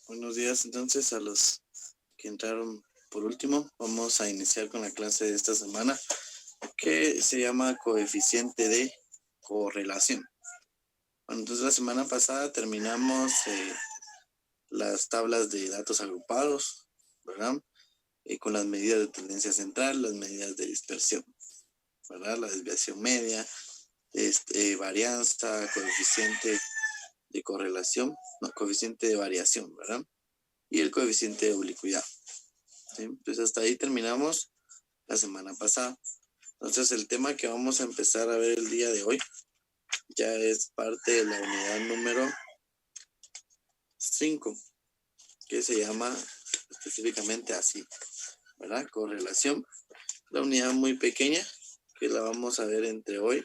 Buenos días, entonces, a los que entraron por último. Vamos a iniciar con la clase de esta semana, que se llama coeficiente de correlación. Bueno, entonces la semana pasada terminamos las tablas de datos agrupados, ¿verdad? Con las medidas de tendencia central, las medidas de dispersión, ¿verdad? La desviación media, varianza, coeficiente de correlación, no, coeficiente de variación, ¿verdad? Y el coeficiente de oblicuidad. ¿Sí? Entonces hasta ahí terminamos la semana pasada. Entonces el tema que vamos a empezar a ver el día de hoy ya es parte de la unidad número 5, que se llama específicamente así, ¿verdad? Correlación. La unidad muy pequeña que la vamos a ver entre hoy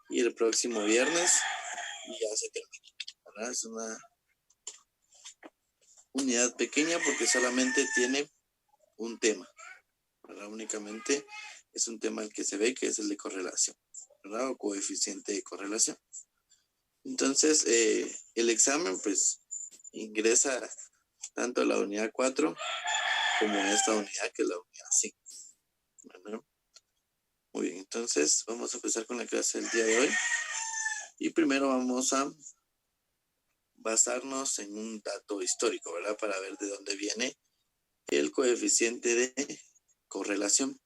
y el próximo viernes y ya se termina, ¿verdad? Es una unidad pequeña porque solamente tiene un tema, ¿verdad? Únicamente es un tema el que se ve, que es el de correlación, ¿verdad? O coeficiente de correlación. Entonces, el examen, pues, ingresa tanto a la unidad 4 como a esta unidad, que es la unidad 5. ¿Verdad? Muy bien, entonces vamos a empezar con la clase del día de hoy. Y primero vamos a basarnos en un dato histórico, ¿verdad? Para ver de dónde viene el coeficiente de correlación.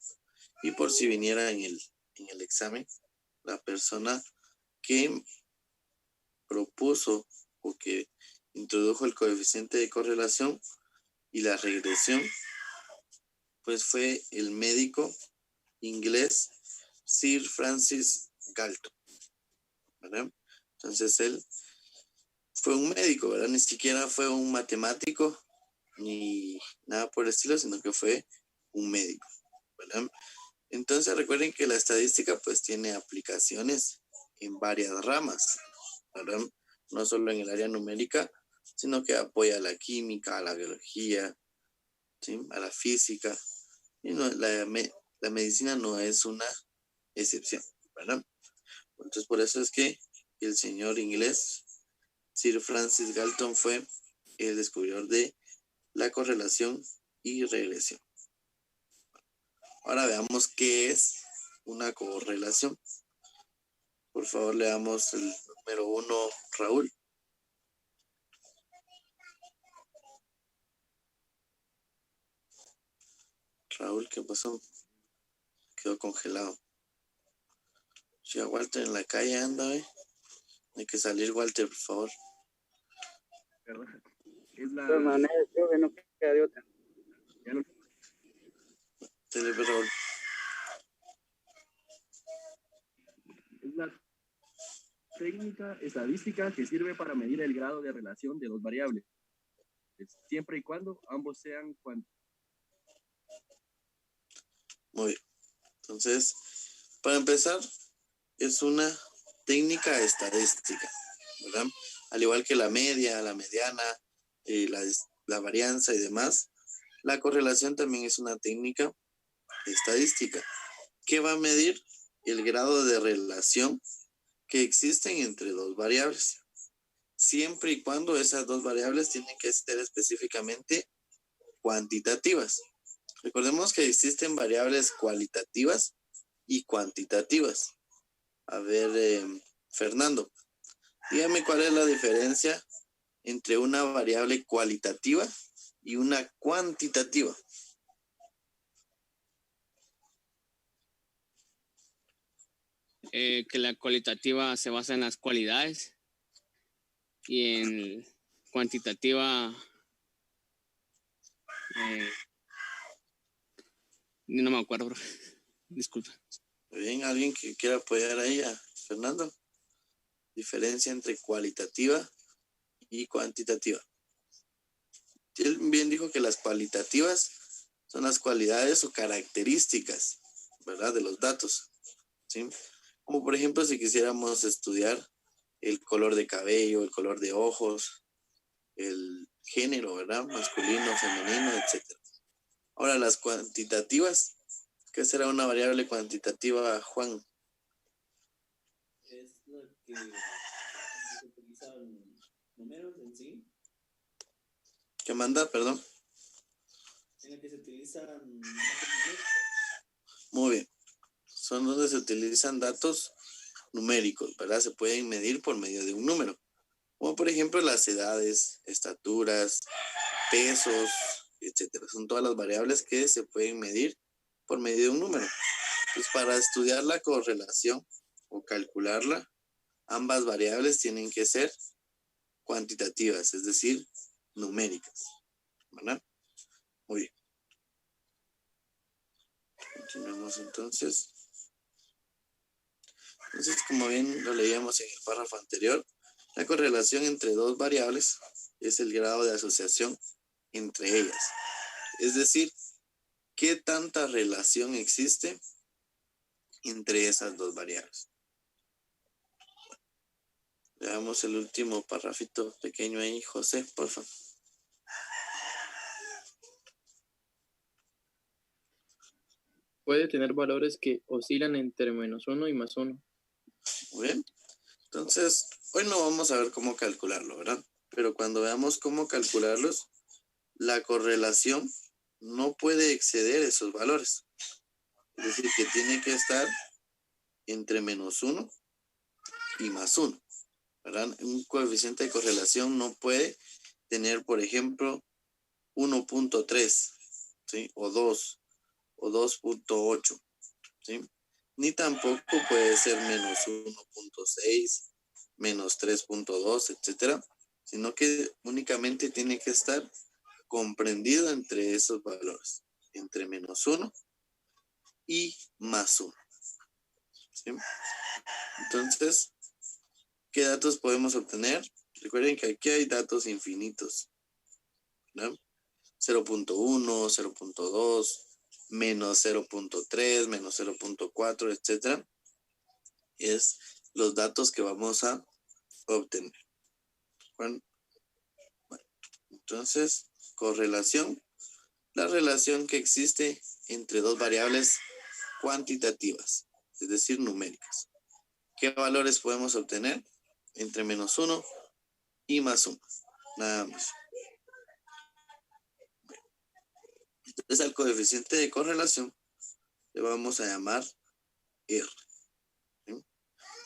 Y por si viniera en el examen, la persona que propuso o que introdujo el coeficiente de correlación y la regresión, pues fue el médico inglés Sir Francis Galton, ¿verdad? Entonces él fue un médico, ¿verdad? Ni siquiera fue un matemático ni nada por el estilo, sino que fue un médico, ¿verdad? Entonces recuerden que la estadística pues tiene aplicaciones en varias ramas, ¿verdad? No solo en el área numérica, sino que apoya a la química, a la biología, ¿sí? A la física. Y no, la medicina no es una excepción, ¿verdad? Entonces por eso es que el señor inglés Sir Francis Galton fue el descubridor de la correlación y regresión. Ahora veamos qué es una correlación. Por favor, le damos el número 1, Raúl. Raúl, ¿qué pasó? Quedó congelado. Si a Walter en la calle anda, hay que salir, Walter, por favor. Es la... De manera, yo que no queda de otra. Ya no... Raúl. Es la técnica estadística que sirve para medir el grado de relación de dos variables, siempre y cuando ambos sean cuánticos. Muy bien. Entonces, para empezar, es una técnica estadística, ¿verdad? Al igual que la media, la mediana, la varianza y demás, la correlación también es una técnica estadística que va a medir el grado de relación que existen entre dos variables, siempre y cuando esas dos variables tienen que ser específicamente cuantitativas. Recordemos que existen variables cualitativas y cuantitativas. A ver, Fernando, dígame cuál es la diferencia entre una variable cualitativa y una cuantitativa. Que la cualitativa se basa en las cualidades y en cuantitativa no me acuerdo, bro. Disculpa. Bien, alguien que quiera apoyar ahí a Fernando. Diferencia entre cualitativa y cuantitativa. Él bien dijo que las cualitativas son las cualidades o características, ¿verdad? De los datos, ¿sí? Como por ejemplo si quisiéramos estudiar el color de cabello, el color de ojos, el género, ¿verdad? Masculino, femenino, etc. Ahora las cuantitativas, ¿qué será una variable cuantitativa, Juan? Es lo que se utilizan números en sí ¿Qué manda? Perdón. En la que se utilizan. Muy bien. Son donde se utilizan datos numéricos, ¿verdad? Se pueden medir por medio de un número. Como por ejemplo las edades, estaturas, pesos, etcétera. Son todas las variables que se pueden medir por medio de un número. Pues para estudiar la correlación o calcularla, ambas variables tienen que ser cuantitativas, es decir, numéricas, ¿verdad? Muy bien. Continuemos entonces. Entonces, como bien lo leíamos en el párrafo anterior, la correlación entre dos variables es el grado de asociación entre ellas. Es decir, ¿qué tanta relación existe entre esas dos variables? Veamos el último párrafito pequeño ahí, José, por favor. Puede tener valores que oscilan entre -1 y +1. Muy bien. Entonces, hoy no vamos a ver cómo calcularlo, ¿verdad? Pero cuando veamos cómo calcularlos, la correlación no puede exceder esos valores. Es decir, que tiene que estar entre -1 y +1, ¿verdad? Un coeficiente de correlación no puede tener, por ejemplo, 1.3, ¿sí? O 2, o 2.8, ¿sí? Ni tampoco puede ser -1.6, -3.2, etcétera, sino que únicamente tiene que estar comprendido entre esos valores, entre -1 y +1, ¿sí? Entonces, ¿qué datos podemos obtener? Recuerden que aquí hay datos infinitos, ¿no? 0.1, 0.2, -0.3, -0.4, etcétera. Es los datos que vamos a obtener. Bueno, entonces, correlación, la relación que existe entre dos variables cuantitativas, es decir, numéricas. ¿Qué valores podemos obtener? Entre -1 y +1, nada más. Entonces, al coeficiente de correlación le vamos a llamar R. ¿Sí?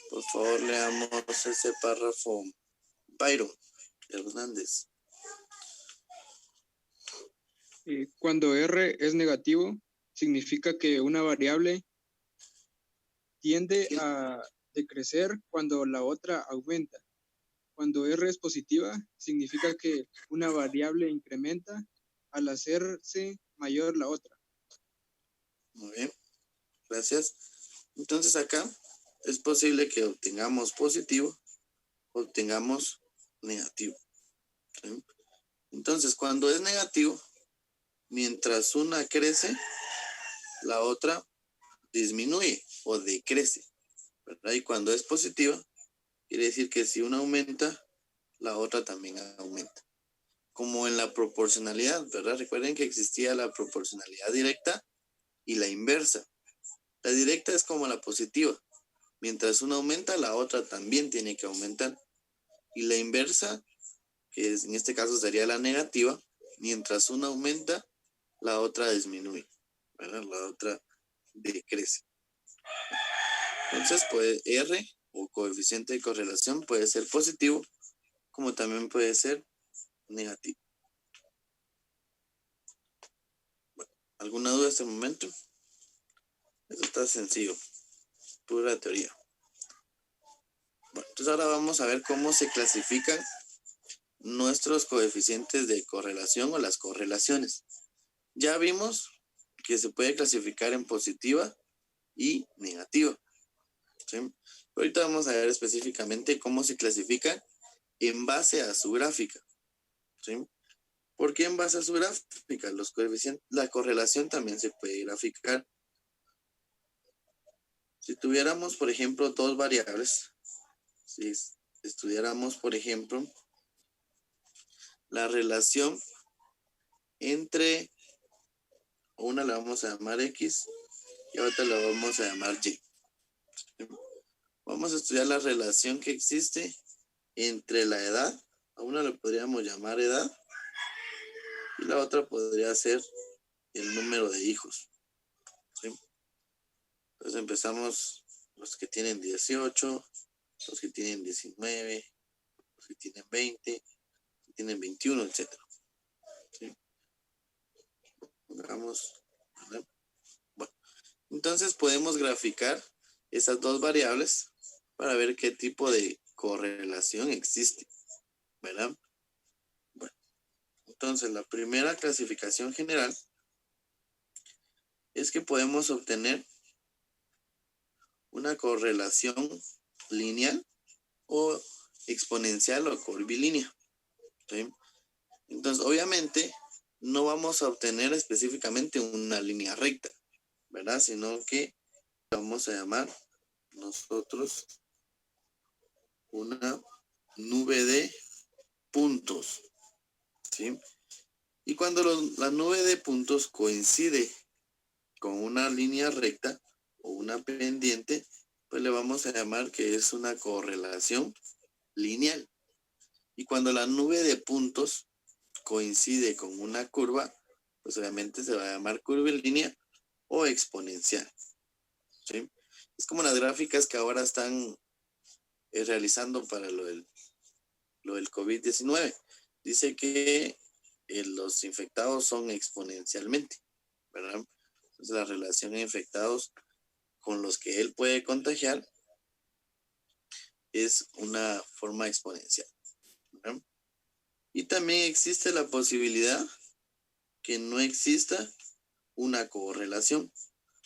Por favor, leamos ese párrafo. Byron Hernández. Cuando R es negativo, significa que una variable tiende a decrecer cuando la otra aumenta. Cuando R es positiva, significa que una variable incrementa al hacerse mayor la otra. Muy bien, gracias. Entonces acá es posible que obtengamos positivo, obtengamos negativo, ¿sí? Entonces, cuando es negativo, mientras una crece, la otra disminuye o decrece, ¿verdad? Y cuando es positiva, quiere decir que si una aumenta, la otra también aumenta. Como en la proporcionalidad, ¿verdad? Recuerden que existía la proporcionalidad directa y la inversa. La directa es como la positiva. Mientras una aumenta, la otra también tiene que aumentar. Y la inversa, que en este caso sería la negativa, mientras una aumenta, la otra disminuye, ¿verdad? La otra decrece. Entonces, pues R o coeficiente de correlación puede ser positivo, como también puede ser negativo. Bueno, ¿alguna duda hasta el momento? Eso está sencillo, pura teoría. Bueno, entonces ahora vamos a ver cómo se clasifican nuestros coeficientes de correlación o las correlaciones. Ya vimos que se puede clasificar en positiva y negativa, ¿sí? Ahorita vamos a ver específicamente cómo se clasifica en base a su gráfica, ¿sí? ¿Por qué en base a su gráfica? Los coeficientes, la correlación también se puede graficar. Si tuviéramos, por ejemplo, dos variables, si estudiáramos, por ejemplo, la relación entre una la vamos a llamar X y a otra la vamos a llamar Y. Vamos a estudiar la relación que existe entre la edad, a una le podríamos llamar edad, y la otra podría ser el número de hijos, ¿sí? Entonces empezamos los que tienen 18, los que tienen 19, los que tienen 20, los que tienen 21, etc. ¿Sí? Pongamos, ¿verdad? Bueno, entonces podemos graficar esas dos variables para ver qué tipo de correlación existe, ¿verdad? Bueno, entonces la primera clasificación general es que podemos obtener una correlación lineal o exponencial o curvilínea, ¿sí? Entonces, obviamente, no vamos a obtener específicamente una línea recta, ¿verdad? Sino que vamos a llamar nosotros una nube de puntos, ¿sí? Y cuando la nube de puntos coincide con una línea recta o una pendiente, pues le vamos a llamar que es una correlación lineal. Y cuando la nube de puntos coincide con una curva, pues obviamente se va a llamar curvilínea o exponencial, ¿sí? Es como las gráficas que ahora están realizando para lo del COVID-19. Dice que los infectados son exponencialmente, ¿verdad? Entonces la relación de infectados con los que él puede contagiar es una forma exponencial, ¿verdad? Y también existe la posibilidad que no exista una correlación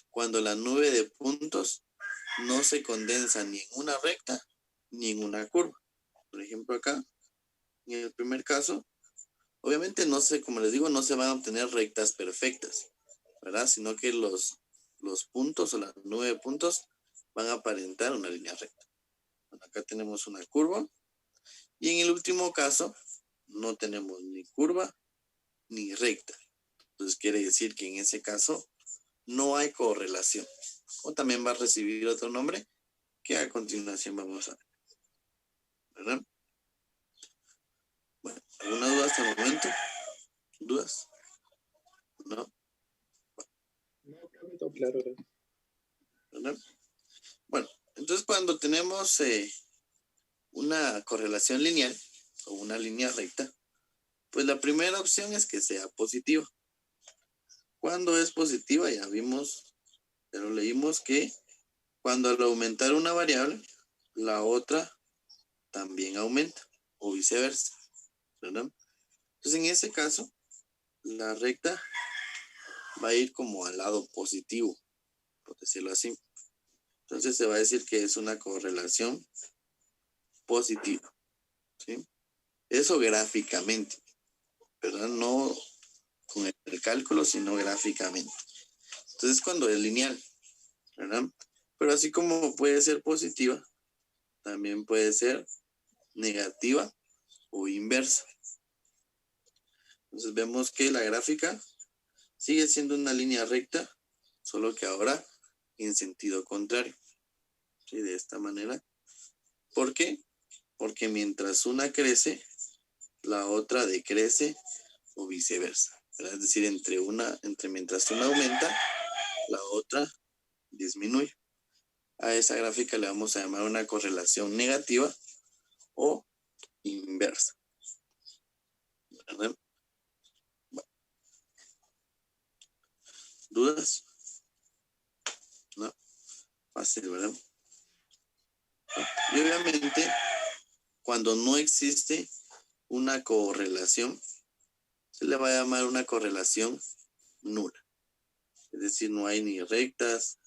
cuando la nube de puntos no se condensa ni en una recta ni en una curva. Por ejemplo, acá, en el primer caso, obviamente no se, como les digo, no se van a obtener rectas perfectas, ¿verdad? Sino que los puntos o la nube de puntos van a aparentar una línea recta. Bueno, acá tenemos una curva y en el último caso no tenemos ni curva ni recta. Entonces quiere decir que en ese caso no hay correlación. O también va a recibir otro nombre que a continuación vamos a ver, ¿verdad? Bueno, ¿alguna duda hasta el momento? ¿Dudas? ¿No? No, creo que todo claro. ¿Verdad? Bueno, entonces cuando tenemos una correlación lineal o una línea recta, pues la primera opción es que sea positiva. Cuando es positiva, ya vimos, ya lo leímos, que cuando al aumentar una variable, la otra también aumenta, o viceversa, ¿verdad? Entonces en ese caso, la recta va a ir como al lado positivo, por decirlo así. Entonces se va a decir que es una correlación positiva, ¿sí? Eso gráficamente, ¿verdad? No con el cálculo, sino gráficamente. Entonces cuando es lineal, ¿verdad? Pero así como puede ser positiva, también puede ser negativa o inversa. Entonces vemos que la gráfica sigue siendo una línea recta, solo que ahora en sentido contrario, ¿sí? De esta manera. ¿Por qué? Porque mientras una crece, la otra decrece o viceversa, ¿verdad? Es decir, mientras una aumenta, la otra disminuye. A esa gráfica le vamos a llamar una correlación negativa o inversa, ¿verdad? Bueno, ¿dudas? No, fácil, ¿verdad? Y obviamente, cuando no existe una correlación, se le va a llamar una correlación nula. Es decir, no hay ni rectas,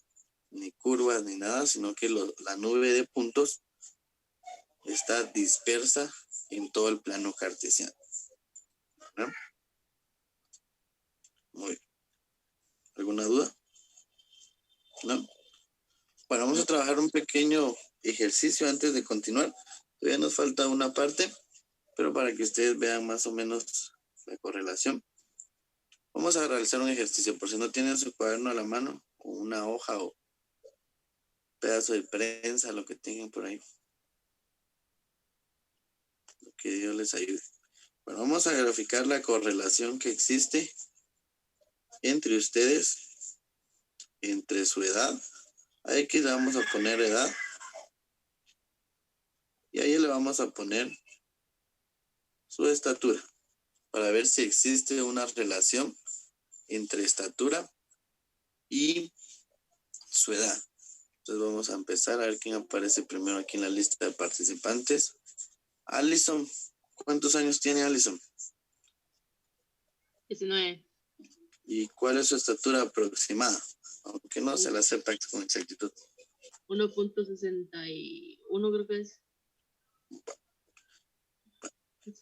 ni curvas, ni nada, sino que la nube de puntos está dispersa en todo el plano cartesiano, ¿verdad? Muy bien. ¿Alguna duda? ¿No? Bueno, vamos a trabajar un pequeño ejercicio antes de continuar. Todavía nos falta una parte, pero para que ustedes vean más o menos la correlación. Vamos a realizar un ejercicio, por si no tienen su cuaderno a la mano, o una hoja o pedazo de prensa, lo que tengan por ahí. Que Dios les ayude. Bueno, vamos a graficar la correlación que existe entre ustedes, entre su edad. A X le vamos a poner edad. Y ahí le vamos a poner su estatura, para ver si existe una relación entre estatura y su edad. Entonces vamos a empezar a ver quién aparece primero aquí en la lista de participantes. Alison, ¿cuántos años tiene Alison? 19. ¿Y cuál es su estatura aproximada? Aunque no se la sepa con exactitud. 1.61 creo que es.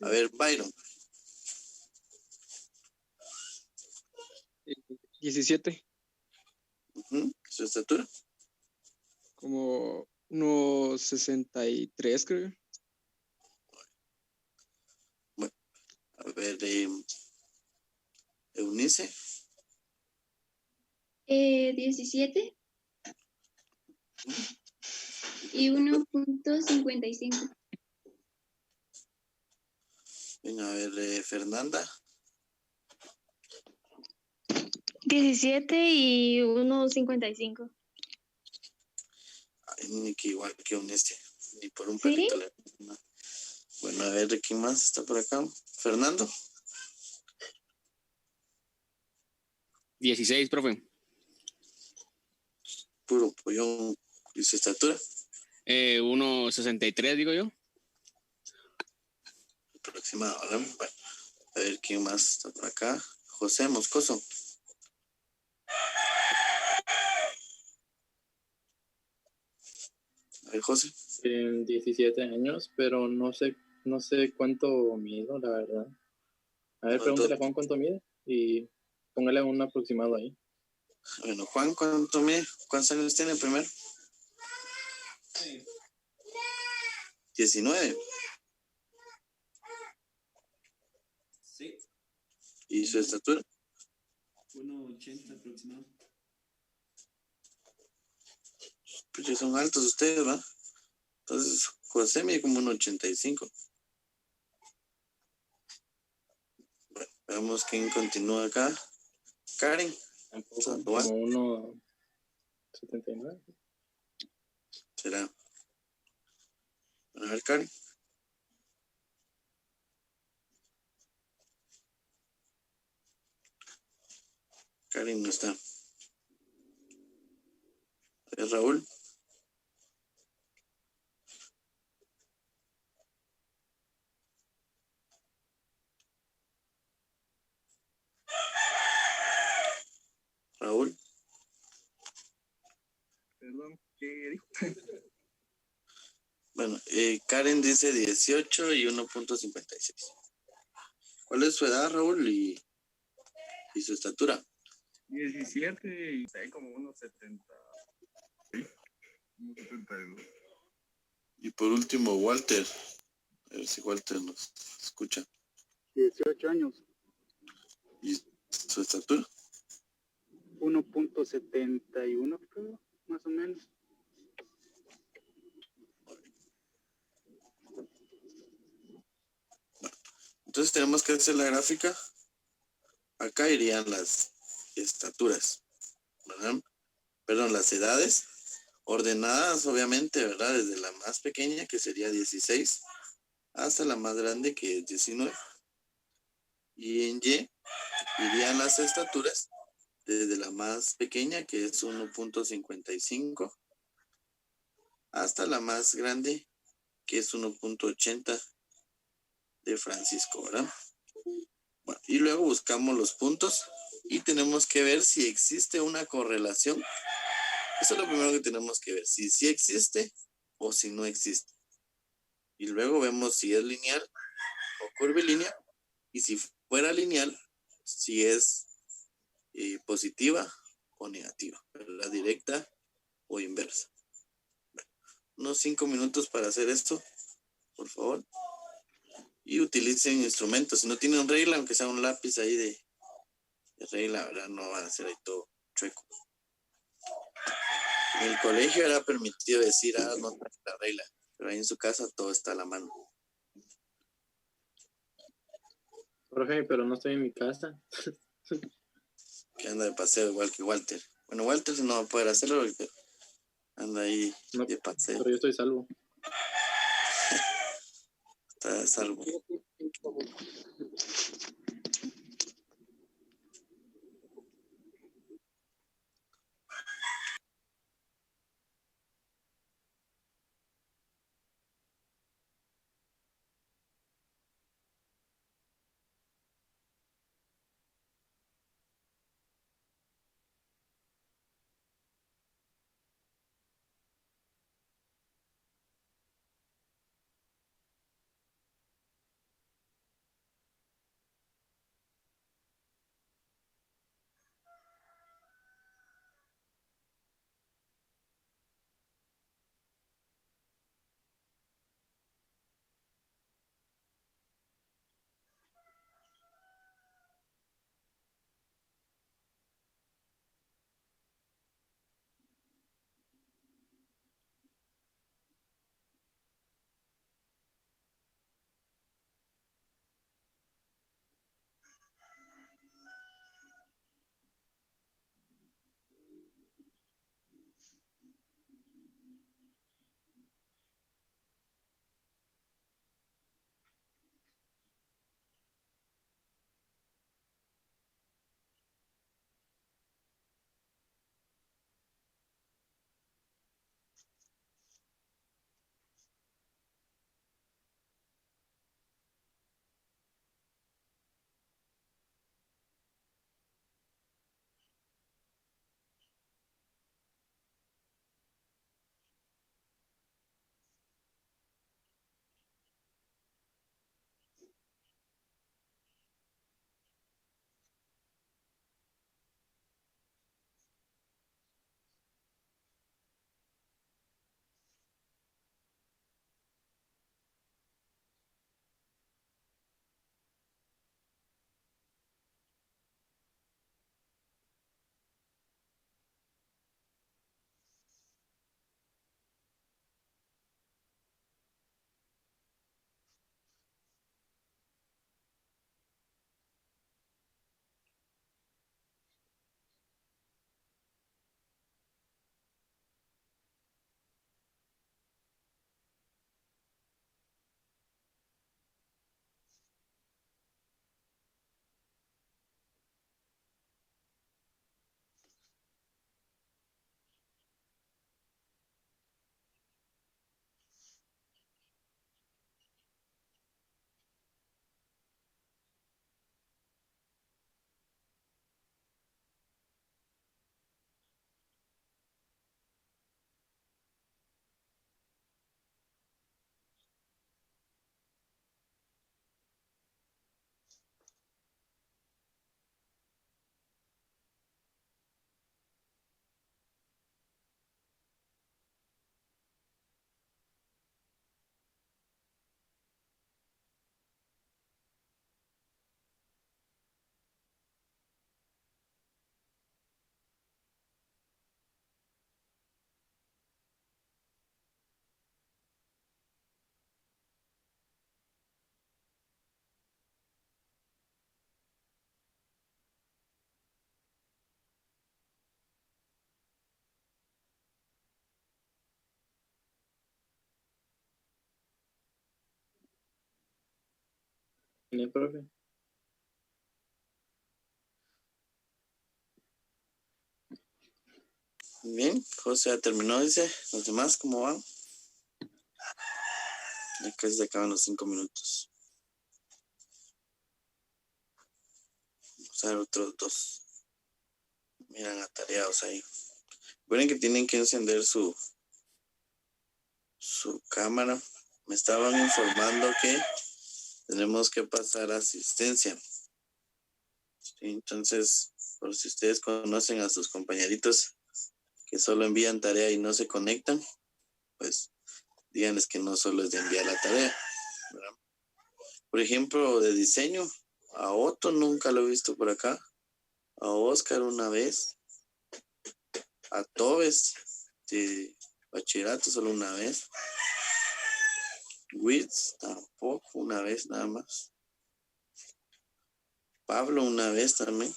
A ver, Byron. 17, ¿Su estatura? como unos 63, creo. A ver, Eunice. 17 y 1.55. Venga, a ver, Fernanda. 17 y 1.55. Ay, ni que igual que Eunice. Ni por un ¿Sí? pelito. Bueno, a ver, ¿quién más está por acá? Fernando. 16, profe. Puro pollón. ¿Y su estatura? 1.63, digo yo. Aproximado, ¿verdad? Bueno, a ver quién más está por acá. José Moscoso. A ver, José. 17 años, pero no sé cuánto mido, la verdad. A ver, pregúntale a Juan cuánto mide y póngale un aproximado ahí. Bueno, Juan, ¿cuánto mide? ¿Cuántos años tiene primero? Sí. 19. Sí. ¿Y su estatura? 1.80 aproximado. Pues ya son altos ustedes, ¿va? Entonces, José mide como un 85. Bueno, veamos quién continúa acá. Karen. Tampoco, Sandoval. como 1.79. ¿Será? A ver, Karen. Karen no está. A ver, Raúl. Raúl. Perdón, ¿qué dijo? Bueno, Karen dice 18 y 1.56. ¿Cuál es su edad, Raúl? Y su estatura. 17 y sé, como unos 70. Unos 72. Y por último, Walter. A ver si Walter nos escucha. 18 años, ¿Y su estatura? 1.71 creo, más o menos. Entonces tenemos que hacer la gráfica. Acá irían las estaturas, ¿verdad? Perdón, las edades. Ordenadas, obviamente, ¿verdad? Desde la más pequeña, que sería 16, hasta la más grande, que es 19. Y en Y irían las estaturas desde la más pequeña, que es 1.55, hasta la más grande, que es 1.80 de Francisco, ¿verdad? Bueno, y luego buscamos los puntos y tenemos que ver si existe una correlación. Eso es lo primero que tenemos que ver, si sí existe o si no existe. Y luego vemos si es lineal o curvilínea, y si fuera lineal, si es positiva o negativa, ¿verdad? Directa o inversa. Bueno, unos 5 minutos para hacer esto, por favor. Y utilicen instrumentos. Si no tienen regla, aunque sea un lápiz ahí de regla, ¿verdad? No van a hacer ahí todo chueco. En el colegio era permitido decir, no traje la regla, pero ahí en su casa todo está a la mano. Profe, pero no estoy en mi casa. Que anda de paseo igual que Walter. Bueno, Walter no va a poder hacerlo porque anda ahí No, de paseo. pero yo estoy salvo. Está a salvo. ¿Tiene, profe? Bien, José ya terminó, dice. Los demás, ¿cómo van? Ya casi se acaban los 5 minutos. Vamos a ver otros 2. Miran atareados ahí. Recuerden que tienen que encender su cámara. Me estaban informando que tenemos que pasar asistencia. Sí, entonces, por si ustedes conocen a sus compañeritos que solo envían tarea y no se conectan, pues díganles que no solo es de enviar la tarea, ¿verdad? Por ejemplo, de diseño, a Otto nunca lo he visto por acá, a Oscar una vez, a Tobes de bachillerato solo una vez, Witz tampoco, una vez nada más. Pablo una vez también.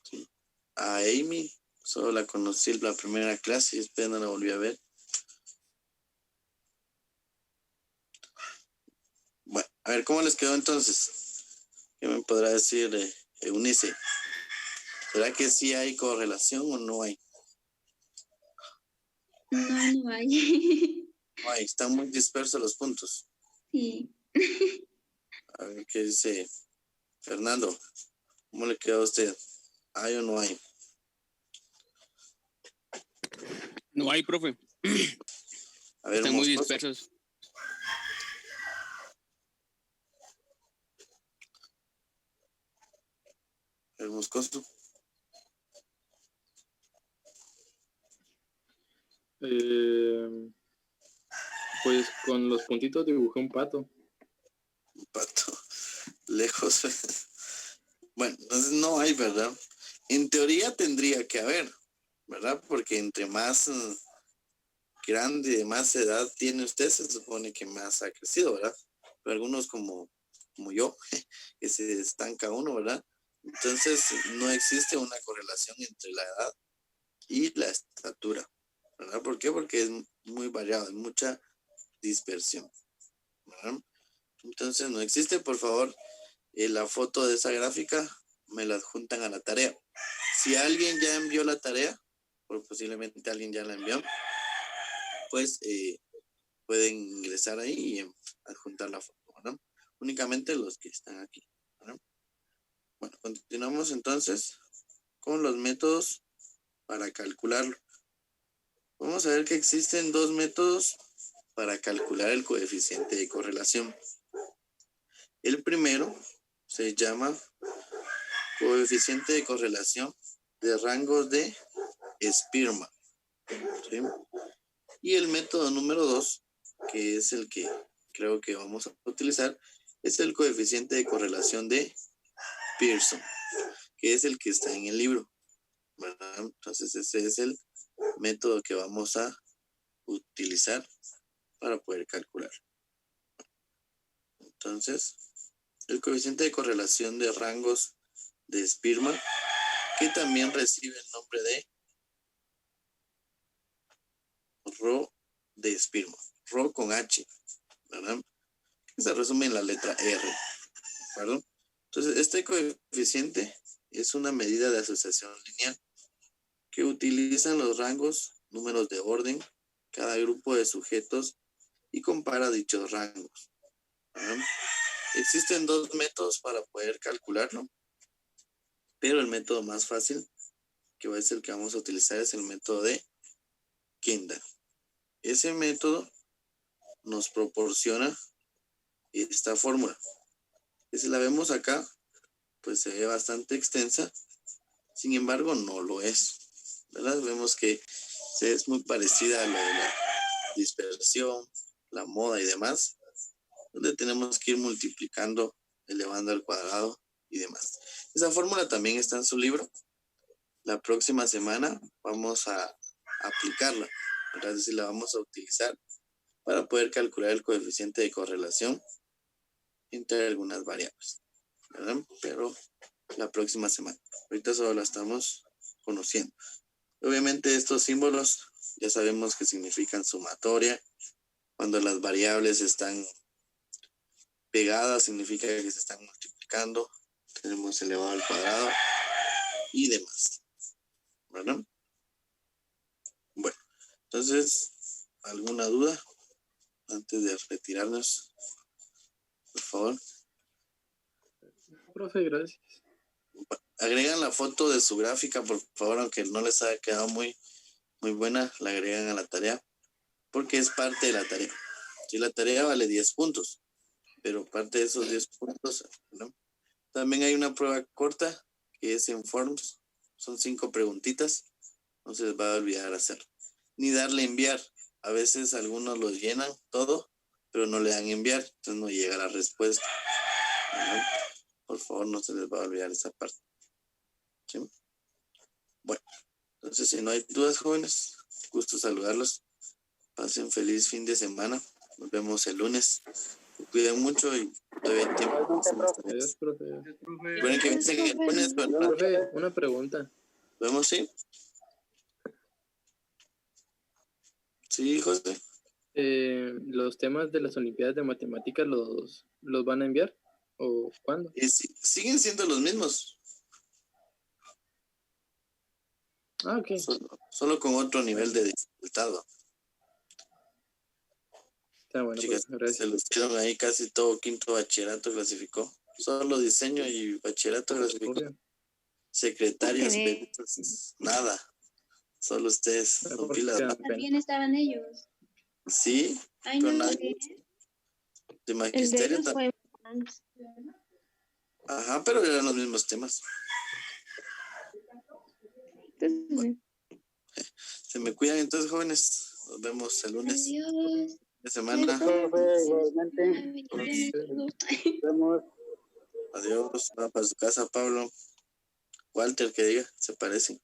Sí. A Amy, solo la conocí en la primera clase y después no la volví a ver. Bueno, a ver, ¿cómo les quedó entonces? ¿Qué me podrá decir Eunice? ¿Será que sí hay correlación o no hay? No hay. Ay, están muy dispersos los puntos. Sí. A ver, ¿qué dice Fernando? ¿Cómo le quedó a usted? ¿Hay o no hay? No hay, profe. A ver, Están muy Moscoso. dispersos. El Moscoso. Pues con los puntitos dibujé un pato. Un pato. Lejos. Bueno, entonces no hay, ¿verdad? En teoría tendría que haber, ¿verdad? Porque entre más grande, más edad tiene usted, se supone que más ha crecido, ¿verdad? Pero algunos como yo, que se estanca uno, ¿verdad? Entonces no existe una correlación entre la edad y la estatura, ¿verdad? ¿Por qué? Porque es muy variado, hay mucha dispersión, ¿verdad? Entonces no existe. Por favor, la foto de esa gráfica me la adjuntan a la tarea. Si alguien ya envió la tarea, o posiblemente alguien ya la envió, pues pueden ingresar ahí y adjuntar la foto, ¿no? Únicamente los que están aquí, ¿no? Bueno, continuamos entonces con los métodos para calcularlo. Vamos a ver que existen dos métodos para calcular el coeficiente de correlación. El primero se llama coeficiente de correlación de rangos de Spearman, ¿sí? Y el método número 2, que es el que creo que vamos a utilizar, es el coeficiente de correlación de Pearson, que es el que está en el libro, ¿verdad? Entonces ese es el método que vamos a utilizar para poder calcular. Entonces, el coeficiente de correlación de rangos de Spearman, que también recibe el nombre de Rho de Spearman, Rho con H, ¿verdad? Que se resume en la letra R, ¿de acuerdo? Entonces, este coeficiente es una medida de asociación lineal que utilizan los rangos, números de orden, cada grupo de sujetos y compara dichos rangos, ¿verdad? Existen dos métodos para poder calcularlo, pero el método más fácil, que va a ser el que vamos a utilizar, es el método de Kendall. Ese método nos proporciona esta fórmula, que si la vemos acá, pues se ve bastante extensa, sin embargo no lo es, ¿verdad? Vemos que es muy parecida a lo de la dispersión, la moda y demás, donde tenemos que ir multiplicando, elevando al cuadrado y demás. Esa fórmula también está en su libro. La próxima semana vamos a aplicarla, ¿verdad? Es decir, la vamos a utilizar para poder calcular el coeficiente de correlación entre algunas variables, ¿verdad? Pero la próxima semana. Ahorita solo la estamos conociendo. Obviamente estos símbolos ya sabemos que significan sumatoria. Cuando las variables están pegadas significa que se están multiplicando. Tenemos elevado al cuadrado y demás, ¿verdad? Bueno, entonces, ¿alguna duda antes de retirarnos? Por favor. Profe, gracias. Agregan la foto de su gráfica, por favor, aunque no les haya quedado muy buena, la agregan a la tarea, porque es parte de la tarea. Si la tarea vale 10 puntos, pero parte de esos 10 puntos, ¿no? También hay una prueba corta que es en Forms, son 5 preguntitas, no se les va a olvidar hacerlo. Ni darle enviar, a veces algunos lo llenan todo, pero no le dan enviar, entonces no llega la respuesta, ¿no? Por favor, no se les va a olvidar esa parte, ¿sí? Bueno, entonces si no hay dudas, jóvenes, gusto saludarlos. Pasen feliz fin de semana. Nos vemos el lunes. Se cuiden mucho y todavía hay tiempo. Adiós, profe. Recuerden que vencen el lunes, ¿verdad? Profe, una pregunta. ¿Vemos, sí? Sí, José. ¿Los temas de las Olimpiadas de Matemáticas los van a enviar? ¿O cuándo? Y siguen siendo los mismos, Ah, ok. solo con otro nivel de dificultad. ¿va? Está bueno, Chicas, pues, gracias. se lucieron ahí casi todo quinto bachillerato clasificó. Solo diseño y bachillerato clasificó. Obvio. Secretarias, Ok. peritos, nada. Solo ustedes. Ah, Son porque pilas, dan ¿no? pena. También estaban ellos. Sí, Ay, pero no, nadie sé. de El de magisterio. ellos fue antes. Ajá, pero eran los mismos temas. Entonces, Se me cuidan entonces, jóvenes. Nos vemos el lunes adiós. de semana. Profe, igualmente. Bendiciones. Nos vemos. Adiós. Va para su casa, Pablo. Walter, que diga, se parecen.